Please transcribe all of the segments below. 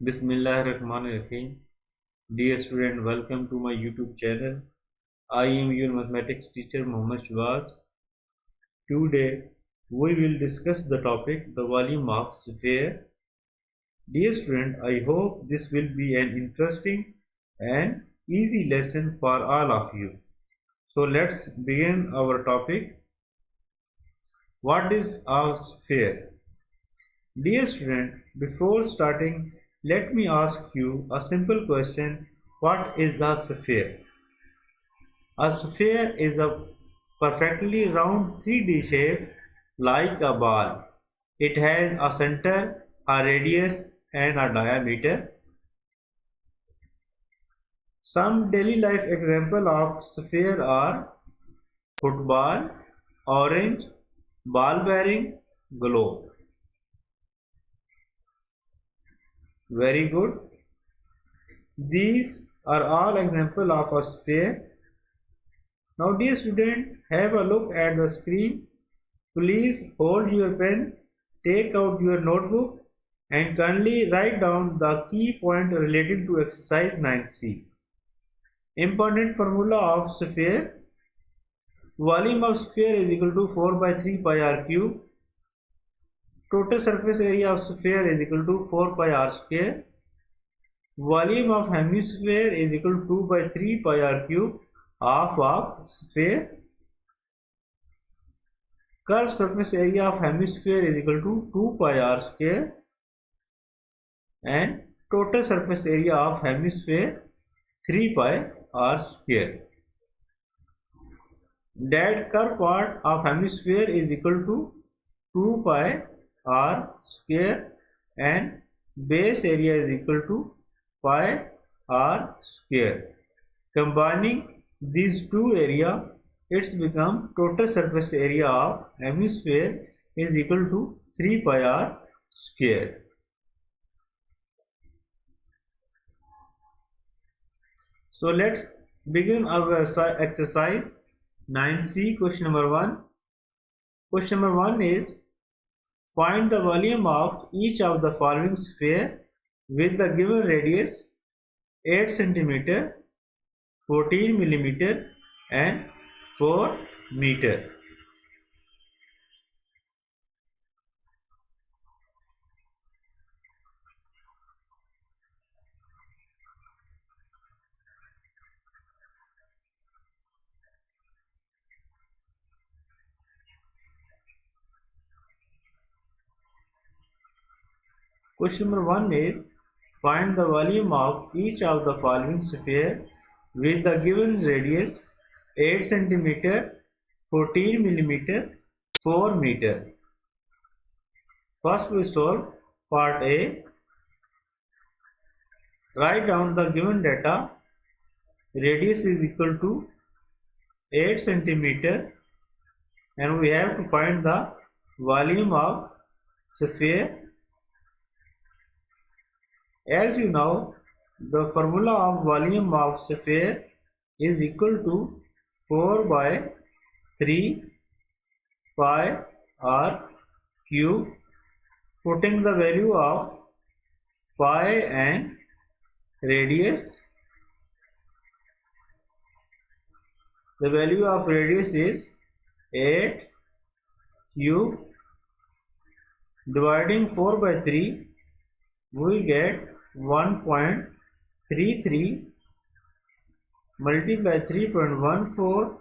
Bismillahirrahmanirrahim. Dear student, welcome to my YouTube channel. I am your mathematics teacher Muhammad Shawaz. Today we will discuss the topic the volume of sphere. Dear student, I hope this will be an interesting and easy lesson for all of you. So let's begin our topic. What is a sphere? Dear student, before starting, let me ask you a simple question. What is a sphere? A sphere is a perfectly round 3D shape like a ball. It has a center, a radius, and a diameter. Some daily life examples of sphere are football, orange, ball bearing, globe. Very good. These are all examples of a sphere. Now dear student, have a look at the screen. Please hold your pen, take out your notebook and kindly write down the key point related to exercise 9C. Important formula of sphere. Volume of sphere is equal to 4 by 3 pi r cube. Total surface area of sphere is equal to 4 pi r square. Volume of hemisphere is equal to 2 by 3 pi r cube. Half of sphere. Curved surface area of hemisphere is equal to 2 pi r square. And total surface area of hemisphere 3 pi r square. That curved part of hemisphere is equal to 2 pi r square and base area is equal to pi r square. Combining these two areas, it's become total surface area of hemisphere is equal to 3 pi r square. So let's begin our exercise 9C. Question number 1. Question number 1 is find the volume of each of the following sphere with the given radius 8 cm, 14 mm and 4 meter. Question number 1 is find the volume of each of the following sphere with the given radius 8 cm, 14 mm, 4 meter. First we solve part A. Write down the given data. Radius is equal to 8 cm and we have to find the volume of sphere. As you know, the formula of volume of sphere is equal to 4 by 3 pi r cube. Putting the value of pi and radius. The value of radius is 8 cube. Dividing 4 by 3, we get 1.33 multiplied by 3.14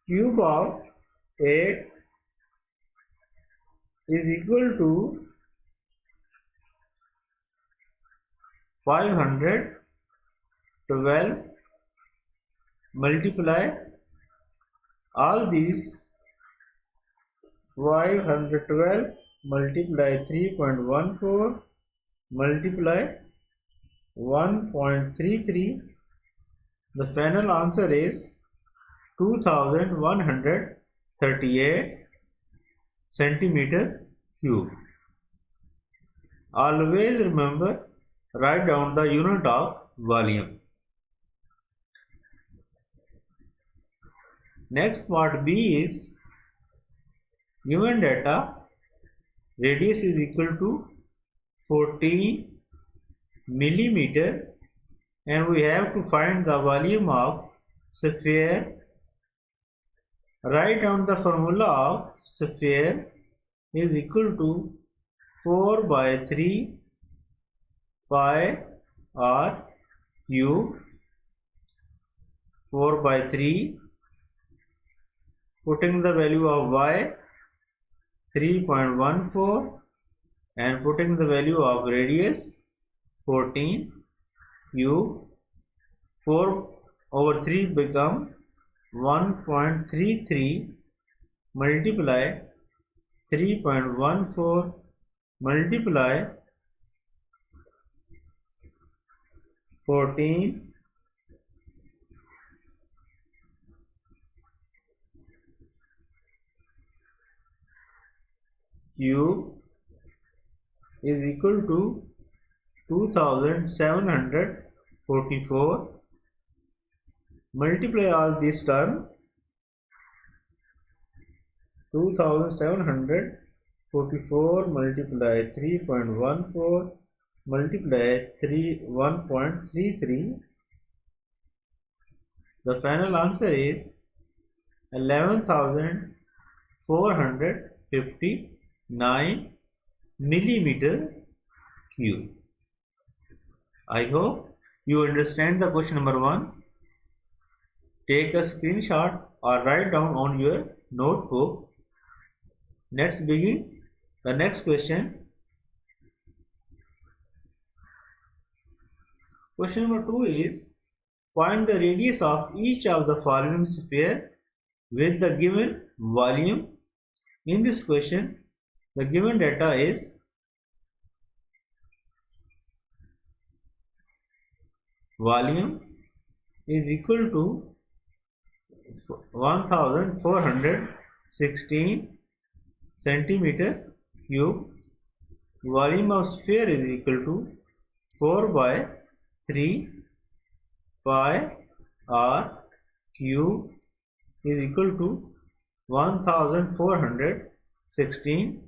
cube of 8 is equal to 512. Multiply all these. 512 multiply 3.14 multiply 1.33. The final answer is 2138 centimeter cube. Always remember, write down the unit of volume. Next part B is given data, radius is equal to 14 millimeter, and we have to find the volume of sphere. Write down the formula of sphere is equal to 4 by 3 pi r cube. 4 by 3, putting the value of y 3.14 and putting the value of radius 14 cube. 4 over 3 become 1.33 multiply 3.14 multiply 14 cube is equal to 2744. Multiply all these terms. 2744 multiply 3.14 multiply 1.33. The final answer is 11,459 millimeter cube. I hope you understand the question number 1. Take a screenshot or write down on your notebook. Let's begin the next question. Question number 2 is, find the radius of each of the following sphere with the given volume. In this question, the given data is volume is equal to 1416 centimeter cube. Volume of sphere is equal to 4 by 3 pi r cube is equal to 1416.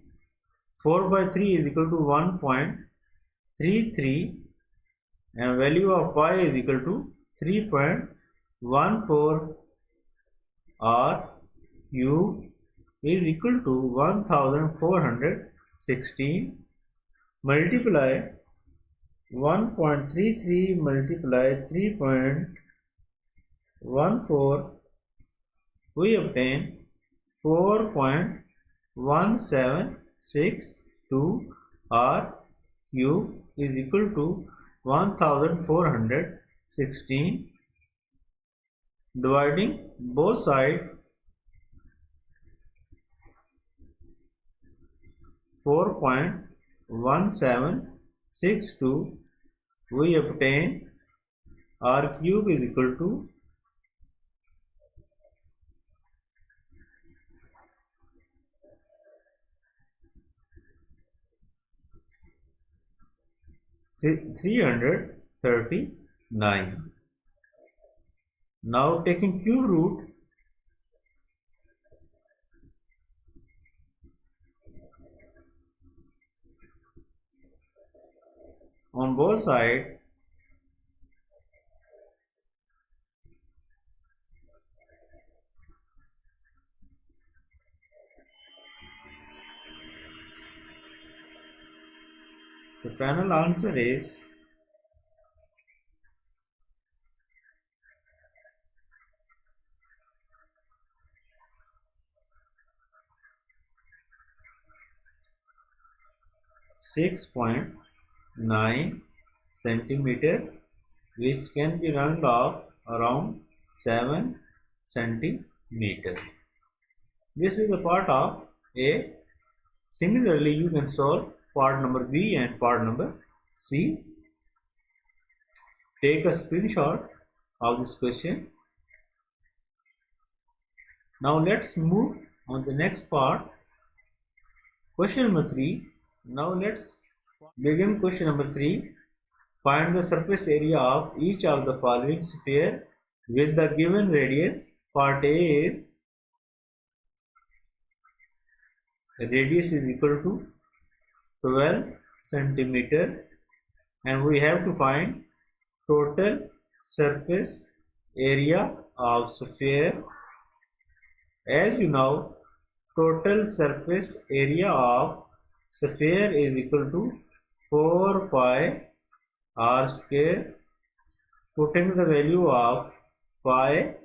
4 by 3 is equal to 1.33 and value of pi is equal to 3.14 r cube is equal to 1416 multiply 1.33 multiply 3.14, we obtain 4.1762 r cube is equal to 1416. Dividing both sides, 4.1762, we obtain r cube is equal to 339. Now taking cube root, on both sides, the final answer is 6.9 centimeter, which can be rounded off around 7 centimeters. This is the part of A. Similarly, you can solve part number B and part number C. Take a screenshot of this question. Now let's move on the next part. Question number 3. Now let's begin question number 3. Find the surface area of each of the following sphere with the given radius. Part A is radius is equal to 12 centimeter and we have to find total surface area of sphere. As you know, total surface area of sphere is equal to 4 pi r square. Putting the value of pi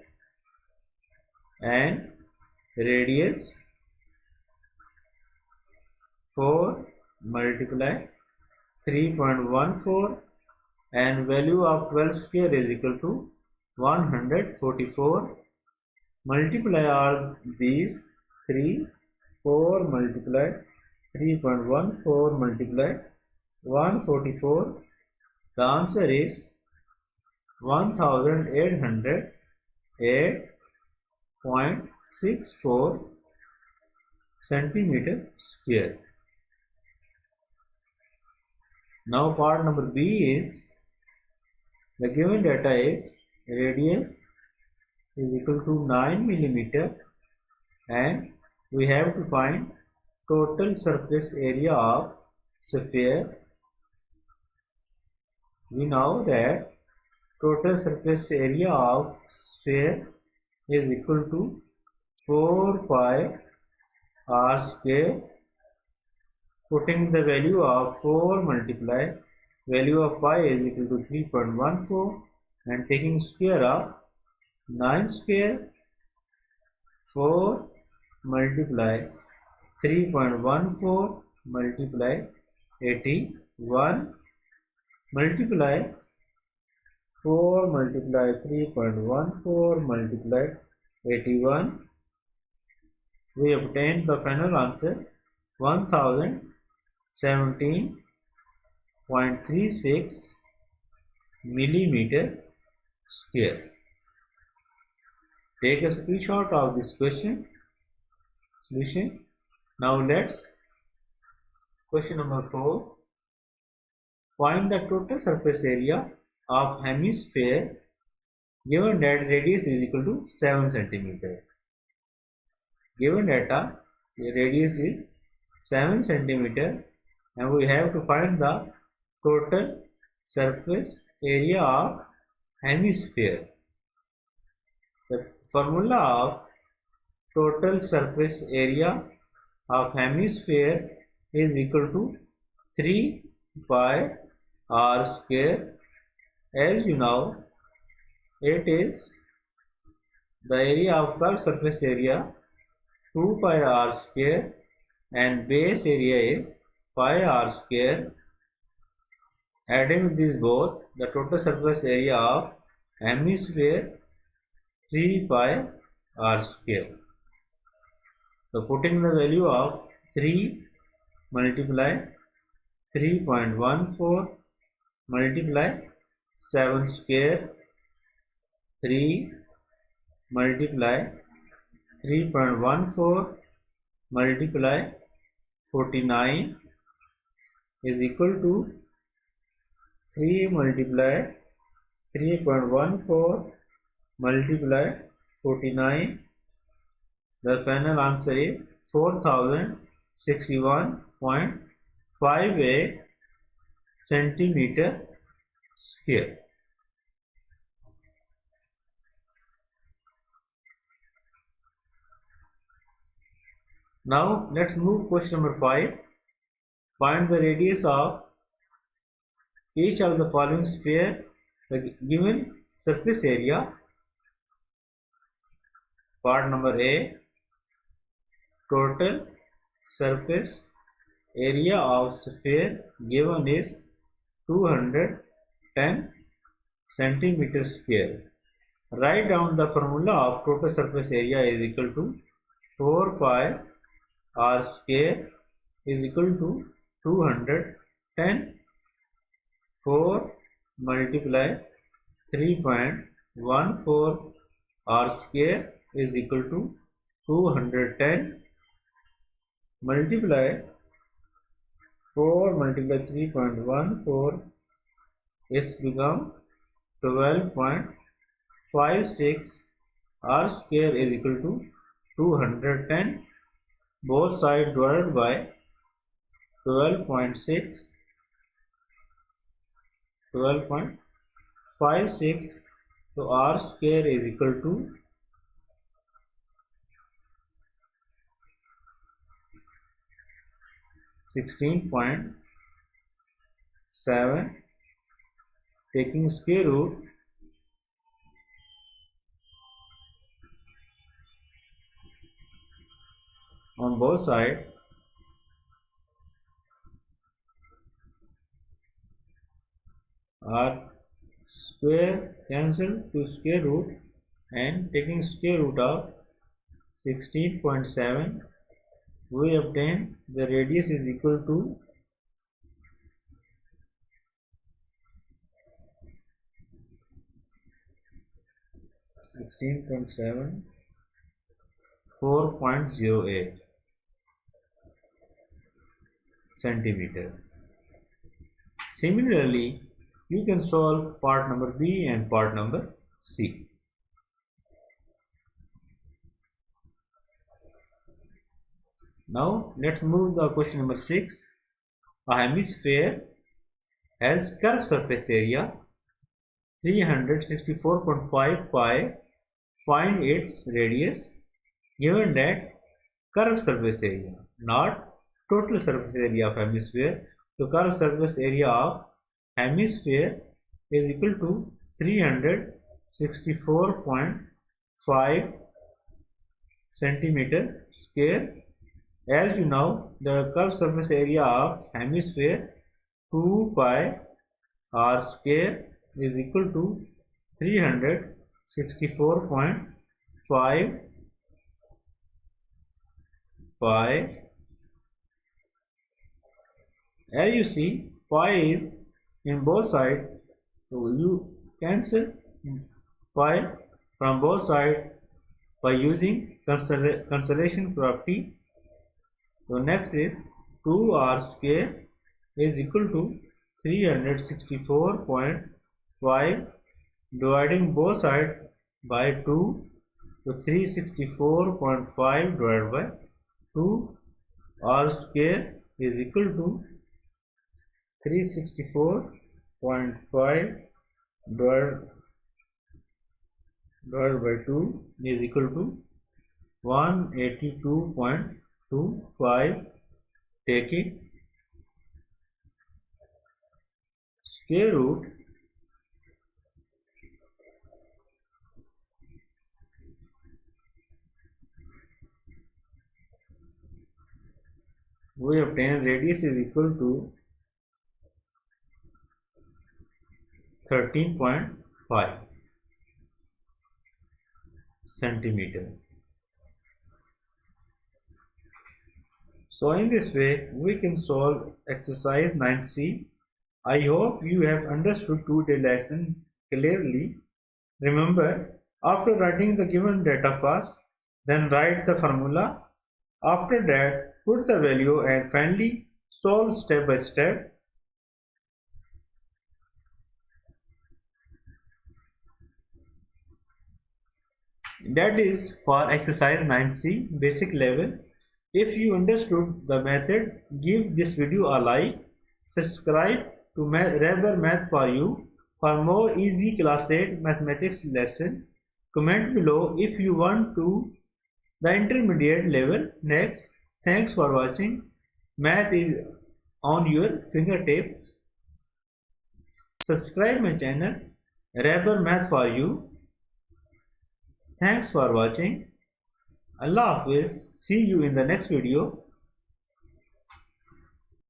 and radius, 4 multiply 3.14, and value of 12 square is equal to 144. Multiply all these 3, 4 multiply 3.14 multiply 144. The answer is 1808.64 centimeter square. Now part number B is, the given data is radius is equal to 9 millimeter, and we have to find total surface area of sphere. We know that total surface area of sphere is equal to 4 pi r square. Putting the value of 4 multiply value of pi is equal to 3.14, and taking square of 9 square, 4 multiply 3.14 multiply 81 multiply 4 multiply 3.14 multiply 81. We obtained the final answer 1017.36 millimeter square. Take a screenshot of this question solution. Now let's question number 4. Find the total surface area of hemisphere given that radius is equal to 7 cm. Given data, the radius is 7 cm, and we have to find the total surface area of hemisphere. The formula of total surface area of hemisphere is equal to 3 pi r square. As you know, it is the area of curved surface area 2 pi r square, and base area is pi r square. Adding these both, the total surface area of hemisphere 3 pi r square. So putting the value of 3 multiply 3.14 multiply 7 square, 3 multiply 3.14 multiply 49 is equal to 3 multiply 3.14 multiply 49. The final answer is 4061.58 centimeter square. Now let's move question number 5. Find the radius of each of the following sphere. The given surface area. Part number A. Total surface area of sphere given is 210 centimeter square. Write down the formula of total surface area is equal to 4 pi r square is equal to 210. 4 multiply 3.14 r square is equal to 210 multiply 4 multiply 3.14 is become 12.56. r square is equal to 210. Both sides divided by 12.6. 12.56. So r square is equal to 16.7, taking square root on both sides, r square cancel to square root, and taking square root of 16.7, we obtain the radius is equal to 16.7, 4.08 centimeter. Similarly, you can solve part number B and part number C. Now let's move to question number 6. A hemisphere has curved surface area 364.5 pi. Find its radius given that curved surface area, not total surface area of hemisphere. So curved surface area of hemisphere is equal to 364.5 centimeter square. As you know, the curved surface area of hemisphere 2 pi r square is equal to 364.5 pi. As you see, pi is in both sides, so you cancel pi from both sides by using cancellation property. So next is 2r square is equal to 364.5, dividing both sides by 2, so 364.5 divided by 2, r square is equal to 364.5 divided by 2 is equal to 182.25, taking square root we obtain radius is equal to 13.5 centimeter. So in this way we can solve exercise 9C. I hope you have understood today's lesson clearly. Remember, after writing the given data first, then write the formula. After that, put the value and finally solve step by step. That is for exercise 9C basic level. If you understood the method, give this video a like, subscribe to Rahber Math for you for more easy class 8 mathematics lesson. Comment below if you want to the intermediate level next. Thanks for watching. Math is on your fingertips. Subscribe my channel Rahber Math for you. Thanks for watching. Allah Hafiz. See you in the next video.